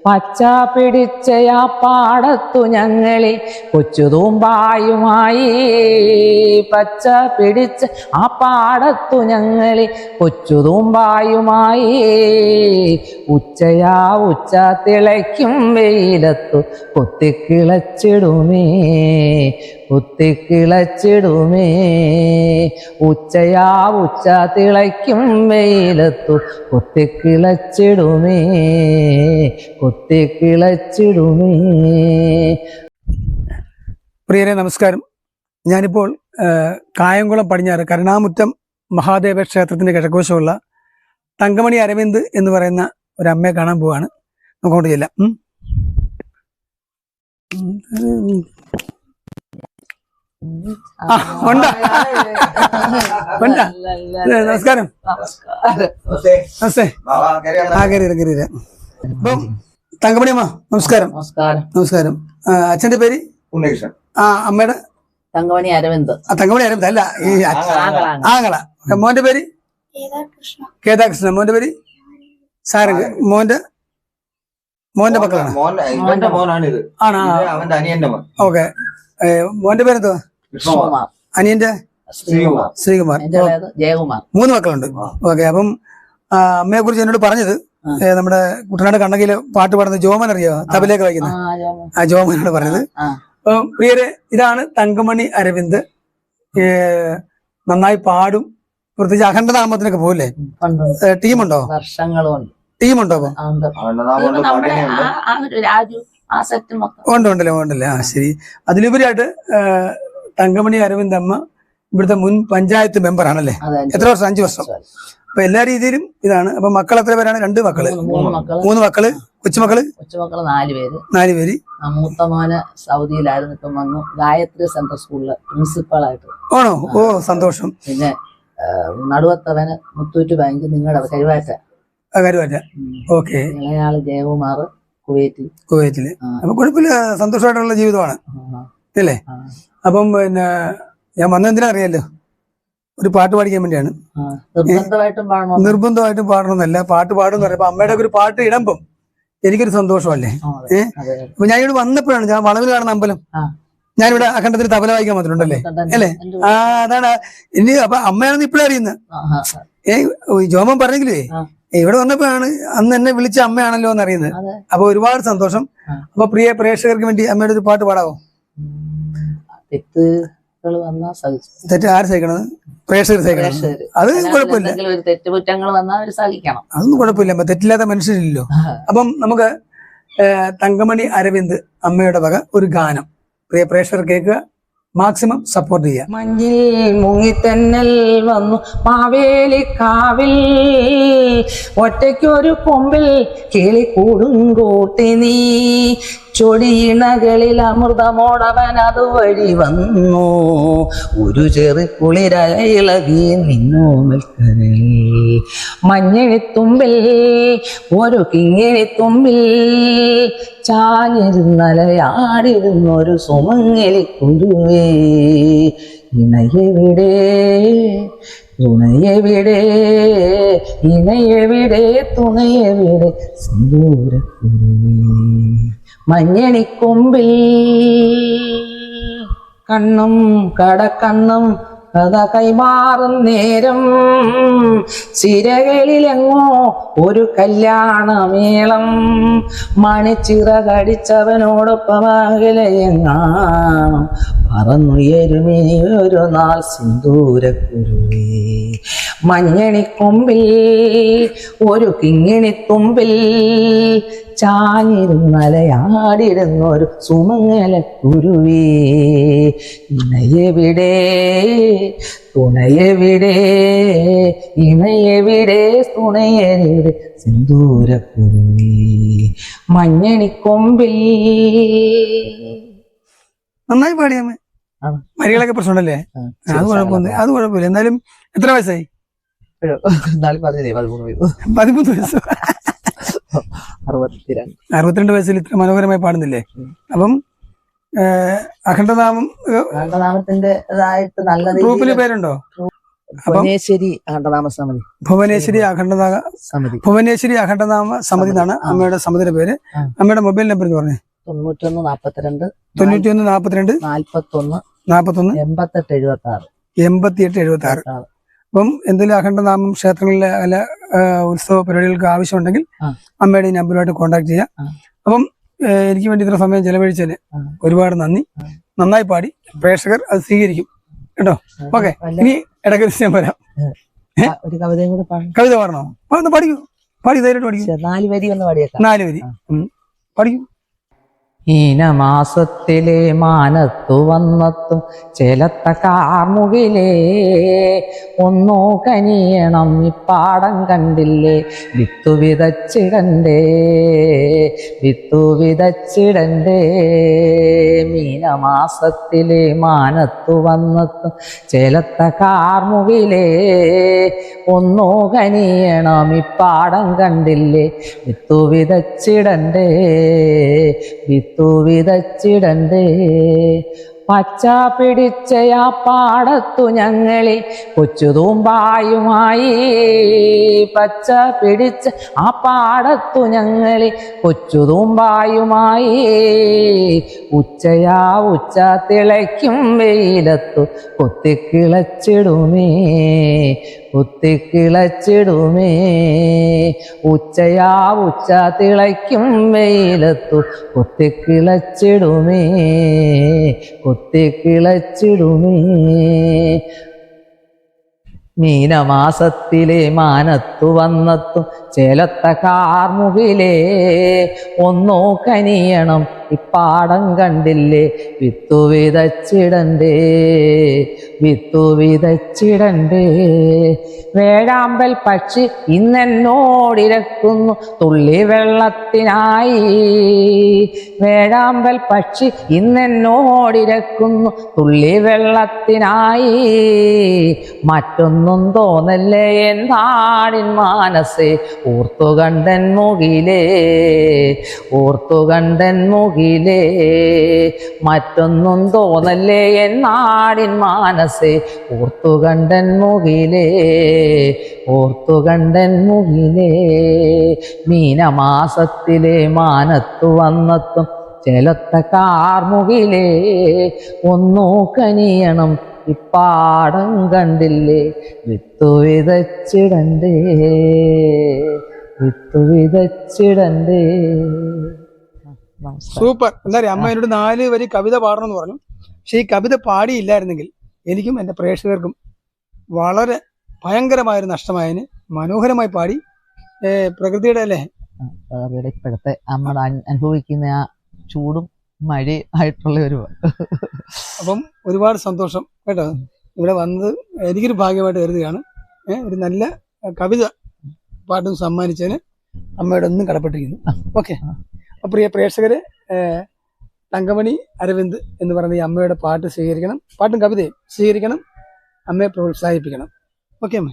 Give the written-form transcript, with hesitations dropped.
പച്ച പിടിച്ചയാ പാടത്തു ഞങ്ങളെ കൊച്ചുതൂമ്പായുമായി. പച്ച പിടിച്ച ആ പാടത്തു ഞങ്ങളെ കൊച്ചുതൂമ്പായുമായി. ഉച്ചയാ ഉച്ച തിളയ്ക്കും വെയിലത്തു കുത്തിക്കിളച്ചിടുമേ, കുത്തിക്കിളച്ചിടുമേ. ഉച്ചയാ ഉച്ച തിളയ്ക്കും വെയിലത്തു കുത്തിക്കിളച്ചിടുമേ, കുത്തിക്കിളച്ചിടുമേ. പ്രിയരെ നമസ്കാരം. ഞാനിപ്പോൾ കായംകുളം പടിഞ്ഞാറ് കരുണാമുറ്റം മഹാദേവ ക്ഷേത്രത്തിന്റെ കിഴക്കുവശമുള്ള തങ്കമണി അരവിന്ദ് എന്ന് പറയുന്ന ഒരു അമ്മയെ കാണാൻ പോവാണ്. നമുക്കോട്ട് ചെല്ലാം. നമസ്കാരം. നമസ്തേ. അപ്പം തങ്കമണി അമ്മ നമസ്കാരം. നമസ്കാരം. അച്ഛന്റെ പേര് ഉണ്ണികൃഷ്ണൻ. അമ്മയുടെ തങ്കമണി അരവിന്ദ്. തങ്കമണി അരവിന്ദ് അല്ല, ഈ ആങ്ങള. മോന്റെ പേര് കേതാകൃഷ്ണൻ. മോന്റെ പേര് സാരംഗ്. മോന്റെ മക്കളാണ്. ആണോ? ഓക്കെ. മോന്റെ പേരെന്തുവാ? അനിയന്റെ ശ്രീകുമാർ. ജയകുമാർ. 3 മക്കളുണ്ട്. ഓക്കെ. അപ്പം അമ്മയെ കുറിച്ച് എന്നോട് പറഞ്ഞത് നമ്മുടെ കുട്ടനാട് കണ്ണകിയിലെ പാട്ട് പാടുന്ന ജോമൻ അറിയോ? തബലയൊക്കെ വായിക്കുന്ന ആ ജോമനാണ് പറഞ്ഞത്. അപ്പം പ്രിയരെ, ഇതാണ് തങ്കമണി അരവിന്ദ്. നന്നായി പാടും. പ്രത്യേകിച്ച് അഖണ്ഡനാമത്തിനൊക്കെ പോകില്ലേ? ടീമുണ്ടോ? ടീമുണ്ടോ? ഉണ്ടല്ലേ. ആ ശരി. അതിലുപരിയായിട്ട് തങ്കമണി അരവിന്ദ് അമ്മ ഇവിടുത്തെ മുൻ പഞ്ചായത്ത് മെമ്പർ ആണല്ലേ? എത്ര വർഷം? 5 വർഷം. അപ്പൊ എല്ലാ രീതിയിലും ഇതാണ്. അപ്പൊ മക്കൾ എത്ര പേരാണ്? 2 മക്കള്. 3 മക്കള്. കൊച്ചുമക്കള് 4 പേര്. മൂത്ത മോന് സൗദിയിലായിരുന്നു, ഇപ്പം വന്നു. ഗായത്രി സെൻട്രൽ സ്കൂളില് പ്രിൻസിപ്പളായിട്ട്. ആണോ? ഓ, സന്തോഷം. പിന്നെ നടുവത്തവന് മുത്തൂറ്റ് ബാങ്ക് നിങ്ങളുടെ കരുവാറ്റ. ഓക്കെ. ഇളയാള് ജയകുമാർ കുവൈറ്റില്. അപ്പൊ കുഴപ്പമില്ല, സന്തോഷമായിട്ടുള്ള ജീവിതമാണ് അല്ലേ? അപ്പം പിന്നെ ഞാൻ വന്നെന്തിനാ അറിയാലോ, ഒരു പാട്ട് പാടിക്കാൻ വേണ്ടിയാണ്. നിർബന്ധമായിട്ടും പാടണമെന്നല്ല, പാട്ട് പാടുന്ന പറയുമ്പോ അമ്മയുടെ ഒരു പാട്ട് ഇടുമ്പം എനിക്കൊരു സന്തോഷമല്ലേ? അപ്പൊ ഞാൻ ഇവിടെ വന്നപ്പോഴാണ്, ഞാൻ വളവിൽ കാണുന്ന അമ്പലം, ഞാനിവിടെ അഖണ്ഡത്തിന് തബല വായിക്കാൻ വന്നിട്ടുണ്ടല്ലേ അല്ലേ? അതാണ് ഇനി. അപ്പൊ അമ്മയാണെന്ന് ഇപ്പഴേ അറിയുന്നത്. ജോമൻ പറഞ്ഞെങ്കിലേ ഇവിടെ വന്നപ്പോഴാണ് അന്ന് എന്നെ വിളിച്ച അമ്മയാണല്ലോ എന്ന് അറിയുന്നത്. അപ്പൊ ഒരുപാട് സന്തോഷം. അപ്പൊ പ്രിയ പ്രേക്ഷകർക്ക് വേണ്ടി അമ്മയുടെ ഒരു പാട്ട് പാടാവോ? തെറ്റ് ആര് സഹിക്കണത്? പ്രേക്ഷകർ സഹിക്കണം. അത് കുഴപ്പമില്ല, അതൊന്നും കുഴപ്പമില്ല. തെറ്റില്ലാത്ത മനുഷ്യരില്ലല്ലോ. അപ്പം നമുക്ക് തങ്കമണി അരവിന്ദ് അമ്മയുടെ വക ഒരു ഗാനം പ്രിയ പ്രേക്ഷകർ കേൾക്കുക, മാക്സിമം സപ്പോർട്ട് ചെയ്യുക. മഞ്ഞിൽ മുങ്ങിത്തന്നൽ വന്നു മാവേലിക്കാവിൽ, ഒറ്റയ്ക്കൊരു കൊമ്പിൽ കിളിക്കൂടും കൂട്ടി നീ, ചൊടിയിണകളിൽ അമൃതമോടവൻ അതുവഴി വന്നു, ഒരു ചെറു കുളിരയിളകി നിന്നു നിൽക്കനിൽ. മഞ്ഞിണിത്തുമ്പിൽ ഒരു കിങ്ങിണിത്തുമ്പിൽ ചാഞ്ഞിരുന്നലയാടിരുന്നൊരു സുമങ്ങലി കുരുവേ, ഇണയെവിടെ തുണയെവിടെ, ഇണയെവിടെ തുണയെവിടെ, സിന്ദൂരക്കുരുവേ. മഞ്ഞണിക്കൊമ്പിൽ കണ്ണും കടക്കണ്ണും കഥ കൈമാറും നേരം, ചിരകളിലെങ്ങോ ഒരു കല്യാണമേളം, മണിച്ചിറകടിച്ചവനോടൊപ്പം അകലെയെങ്ങാണം പറന്നുയരുമിനി ഒരു നാൾ സിന്ദൂരക്കുരുവേ. മഞ്ഞണിക്കൊമ്പിൽ ഒരു കിങ്ങിണിത്തുമ്പിൽ ചാഞ്ഞിരുന്നലയാടിരുന്നൊരു സുമംഗലക്കുരുവേ, ഇണയെവിടെ തുണയെവിടെ, ഇണയെവിടെ തുണയെവിടെ, സിന്ദൂരക്കുരുവേ. മഞ്ഞണിക്കൊമ്പിൽ. നന്നായി പാടിയമ്മ. മരികളൊക്കെ പ്രശ്നമുണ്ടല്ലേ? അത് കുഴപ്പമില്ല. എന്നാലും എത്ര വയസ്സായി? 13 വയസ്സ്. 62 വയസ്സിൽ ഇത്ര മനോഹരമായി പാടുന്നില്ലേ? അപ്പം അഖണ്ഡനാമത്തിന്റെ ഗ്രൂപ്പില് പേരുണ്ടോ? ഭുവനേശ്വരി അഖണ്ഡനാമ സമിതി. ഭുവനേശ്വരി അഖണ്ഡനാമ സമിതി. ഭുവനേശ്വരി അഖണ്ഡനാമ സമിതി എന്നാണ് അമ്മയുടെ സമിതിയുടെ പേര്. അമ്മയുടെ മൊബൈൽ നമ്പർ എന്ന് പറഞ്ഞേ? 91 42 91 42 41 41 88 76. 88 76. അപ്പം എന്തെങ്കിലും അഖണ്ഡനാമം ക്ഷേത്രങ്ങളിലെ അല്ല ഉത്സവ പരിപാടികൾക്ക് ആവശ്യമുണ്ടെങ്കിൽ അമ്മയുടെ ഈ നമ്പറുമായിട്ട് കോൺടാക്ട് ചെയ്യാം. അപ്പം എനിക്ക് വേണ്ടി ഇത്ര സമയം ചെലവഴിച്ചതിന് ഒരുപാട് നന്ദി. നന്നായി പാടി, പ്രേക്ഷകർ അത് സ്വീകരിക്കും കേട്ടോ. ഓക്കെ, ഇനി ഇടയ്ക്ക് ഞാൻ വരാം. ഒരു കവിതയും കൂടെ കവിത പാടണോ? ഒന്ന് പഠിക്കൂ, പാടി ധൈര്യമായിട്ട് പഠിക്കൂ. 4 വരി ഒന്ന് പാടിയേക്കാം. 4 വരി പഠിക്കൂ. ഈനമാസത്തിലെ മാനത്തു വന്നെത്തും ചേലത്ത കാർമുകിലേ, ഒന്നോ കനിയണം ഇപ്പാടം കണ്ടില്ലേ, വിത്തു വിതച്ചിടണ്ടേ, വിത്തു വിതച്ചിടണ്ടേ. മീനമാസത്തിലെ മാനത്തു വന്നെത്തും ചേലത്ത കാർമുകിലേ, ഒന്നോ കനിയണം ഇപ്പാടം കണ്ടില്ലേ, വിത്തു വിതച്ചിടണ്ടേ, വിത്തു വിതച്ചിടണ്ടേ. പച്ച പിടിച്ചയാ പാടത്തു ഞങ്ങളെ കൊച്ചുതൂമ്പായുമായി, പച്ച പിടിച്ച ആ പാടത്തു ഞങ്ങളെ കൊച്ചുതൂമ്പായുമായി, ഉച്ചയാ ഉച്ച തിളയ്ക്കും വെയിലത്തു കുത്തിക്കിളച്ചിടുമേ, കുത്തിക്കിളച്ചിടുമേ. ഉച്ചയാ ഉച്ച തിളയ്ക്കും വെയിലത്തു കുത്തിക്കിളച്ചിടുമേ, കുത്തിക്കിളച്ചിടുമേ. മീനമാസത്തിലെ മാനത്തു വന്നെത്തും ചേലത്ത കാർമുകിലേ, ഒന്നോ കനിയണം ഇപ്പാടം കണ്ടില്ലേ, വിത്തു വിതച്ചിടണ്ടേ, വിത്തു വിതച്ചിടണ്ടേ. വേഴാമ്പൽ പക്ഷി ഇന്നെന്നോടിരക്കുന്നു തുള്ളി വെള്ളത്തിനായി, വേഴാമ്പൽ പക്ഷി ഇന്നെന്നോടിരക്കുന്നു തുള്ളി വെള്ളത്തിനായി. മറ്റൊന്നും തോന്നല്ലേ എൻ നാടിൻ മാനസേ, ഓർത്തുകണ്ടൻ മുകിലേ, ഓർത്തുകണ്ടൻ മുകിലേ. മറ്റൊന്നും തോന്നല്ലേ എൻ നാടിൻ മാനസേ, ഓർത്തുകണ്ടൻ മുകിലേ, ഓർത്തുകണ്ടൻ മുകിലേ. മീനമാസത്തിലെ മാനത്തു വന്നെത്തും ചേലത്ത കാർമുകിലേ, ഒന്നോ കനിയണം ഇപ്പാടം കണ്ടില്ലേ, വിത്തു വിതച്ചിടണ്ടേ, വിത്തു വിതച്ചിടണ്ടേ. സൂപ്പർ. എന്താ പറയാ, അമ്മ എന്നോട് 4 വരി കവിത പാടണമെന്ന് പറഞ്ഞു. പക്ഷെ ഈ കവിത പാടിയില്ലായിരുന്നെങ്കിൽ എനിക്കും എൻ്റെ പ്രേക്ഷകർക്കും വളരെ ഭയങ്കരമായൊരു നഷ്ടമായതിന്. മനോഹരമായി പാടി. പ്രകൃതിയുടെ അല്ലേ, ഇപ്പോഴത്തെ നമ്മൾ അനുഭവിക്കുന്ന ആ ചൂടും മഴ ആയിട്ടുള്ള ഒരു അപ്പം ഒരുപാട് സന്തോഷം കേട്ടോ. ഇവിടെ വന്നത് എനിക്കൊരു ഭാഗ്യമായിട്ട് കരുതുകയാണ്. ഒരു നല്ല കവിത പാട്ടും സമ്മാനിച്ചതിന് അമ്മയുടെ ഒന്നും കടപ്പെട്ടിരിക്കുന്നു. ഓക്കെ, അപ്പോൾ പ്രിയ പ്രേക്ഷകരെ, തങ്കമണി അരവിന്ദ് എന്ന് പറയുന്ന ഈ അമ്മയുടെ പാട്ട് സ്വീകരിക്കണം, പാട്ടും കവിതയും സ്വീകരിക്കണം, അമ്മയെ പ്രോത്സാഹിപ്പിക്കണം. ഓക്കെ അമ്മ.